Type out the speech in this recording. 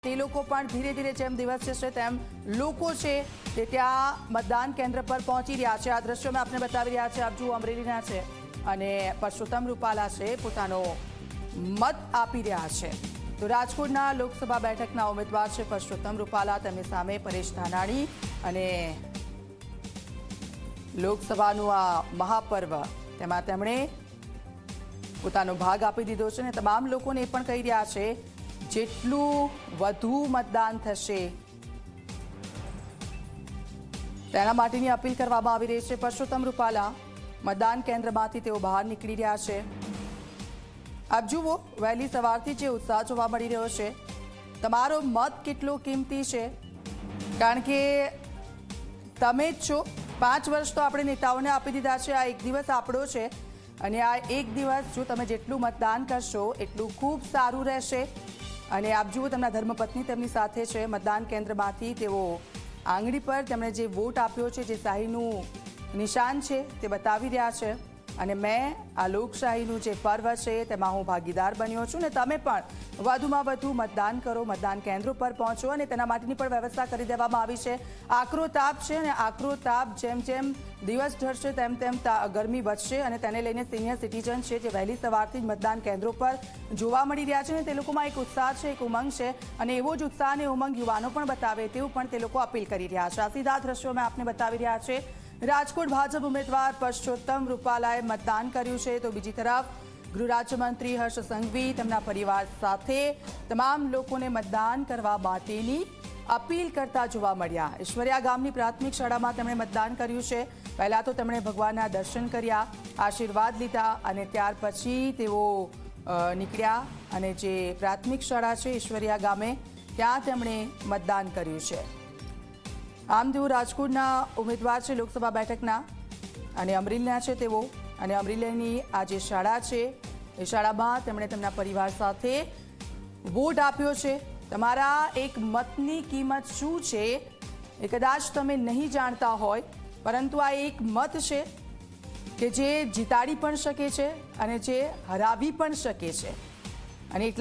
તે લોકો પણ ધીરે ધીરે જેમ દિવસ જશે તેમ લોકો છે તે ત્યાં મતદાન કેન્દ્ર પર પહોંચી રહ્યા છે। આ દ્રશ્યો મેં આપને બતાવી રહ્યા છે। આપ જુઓ અમરેલીના છે અને પરસોત્તમ રૂપાલા છે પોતાનો મત આપી રહ્યા છે। તો રાજકોટના લોકસભા બેઠકના ઉમેદવાર છે પરસોત્તમ રૂપાલા, તેમની સામે પરેશ ધાનાણી અને લોકસભાનું આ મહાપર્વ તેમાં તેમણે પોતાનો ભાગ આપી દીધો છે અને તમામ લોકોને એ પણ કહી રહ્યા છે જેટલું વધુ મતદાન થશે તેના માટેની અપીલ કરવામાં આવી રહી છે। પરસોત્તમ રૂપાલા મતદાન કેન્દ્રમાંથી તેઓ બહાર નીકળી રહ્યા છે। આપ જુઓ વહેલી સવારથી જે ઉત્સાહ જોવા મળી રહ્યો છે। તમારો મત કેટલો કિંમતી છે, કારણ કે તમે જ છો। 5 વર્ષ તો આપણે નેતાઓને આપી દીધા છે, આ એક દિવસ આપણો છે અને આ એક દિવસ જો તમે જેટલું મતદાન કરશો એટલું ખૂબ સારું રહેશે। અને આપ જુઓ તેમના ધર્મપત્ની તેમની સાથે છે। મતદાન કેન્દ્રમાંથી તેઓ આંગળી પર તેમણે જે વોટ આપ્યો છે, જે શાહીનું નિશાન છે તે બતાવી રહ્યા છે અને મેં આ લોકશાહીનું જે પર્વ છે તેમાં હું ભાગીદાર બન્યો છું અને તમે પણ વધુમાં વધુ મતદાન કરો, મતદાન કેન્દ્રો પર પહોંચો અને તેના માટેની પણ વ્યવસ્થા કરી દેવામાં આવી છે। આકરો તાપ છે અને આકરો તાપ જેમ જેમ દિવસ ઢળશે તેમ તેમ ગરમી વધશે અને તેને લઈને સિનિયર સિટીઝન છે જે વહેલી સવારથી જ મતદાન કેન્દ્રો પર જોવા મળી રહ્યા છે અને તે લોકોમાં એક ઉત્સાહ છે, એક ઉમંગ છે અને એવો જ ઉત્સાહ અને ઉમંગ યુવાનો પણ બતાવે તેવું પણ તે લોકો અપીલ કરી રહ્યા છે। આ સીધા દ્રશ્યો મેં આપને બતાવી રહ્યા છે। રાજકોટ ભાજપ ઉમેદવાર પરસોત્તમ રૂપાલાએ મતદાન કર્યું છે, તો બીજી તરફ ગૃહ રાજ્યમંત્રી હર્ષ સંઘવી તેમના પરિવાર સાથે તમામ લોકોને મતદાન કરવા માટેની અપીલ કરતા જોવા મળ્યા। ઈશ્વરિયા ગામની પ્રાથમિક શાળામાં તેમણે મતદાન કર્યું છે। પહેલા તો તેમણે ભગવાનના દર્શન કર્યા, આશીર્વાદ લીધા અને ત્યાર પછી તેઓ નીકળ્યા અને જે પ્રાથમિક શાળા છે ઈશ્વરિયા ગામે ત્યાં તેમણે મતદાન કર્યું છે। આમ તેઓ રાજકોટના ઉમેદવાર છે લોકસભા બેઠકના અને અમરેલીના છે તેઓ, અને અમરેલીની આ જે શાળા છે એ શાળામાં તેમણે તેમના પરિવાર સાથે વોટ આપ્યો છે। તમારા એક મતની કિંમત શું છે એ કદાચ તમે નહીં જાણતા હોય, પરંતુ આ એક મત છે કે જે જીતાડી પણ શકે છે અને જે હરાવી પણ શકે છે અને એટલા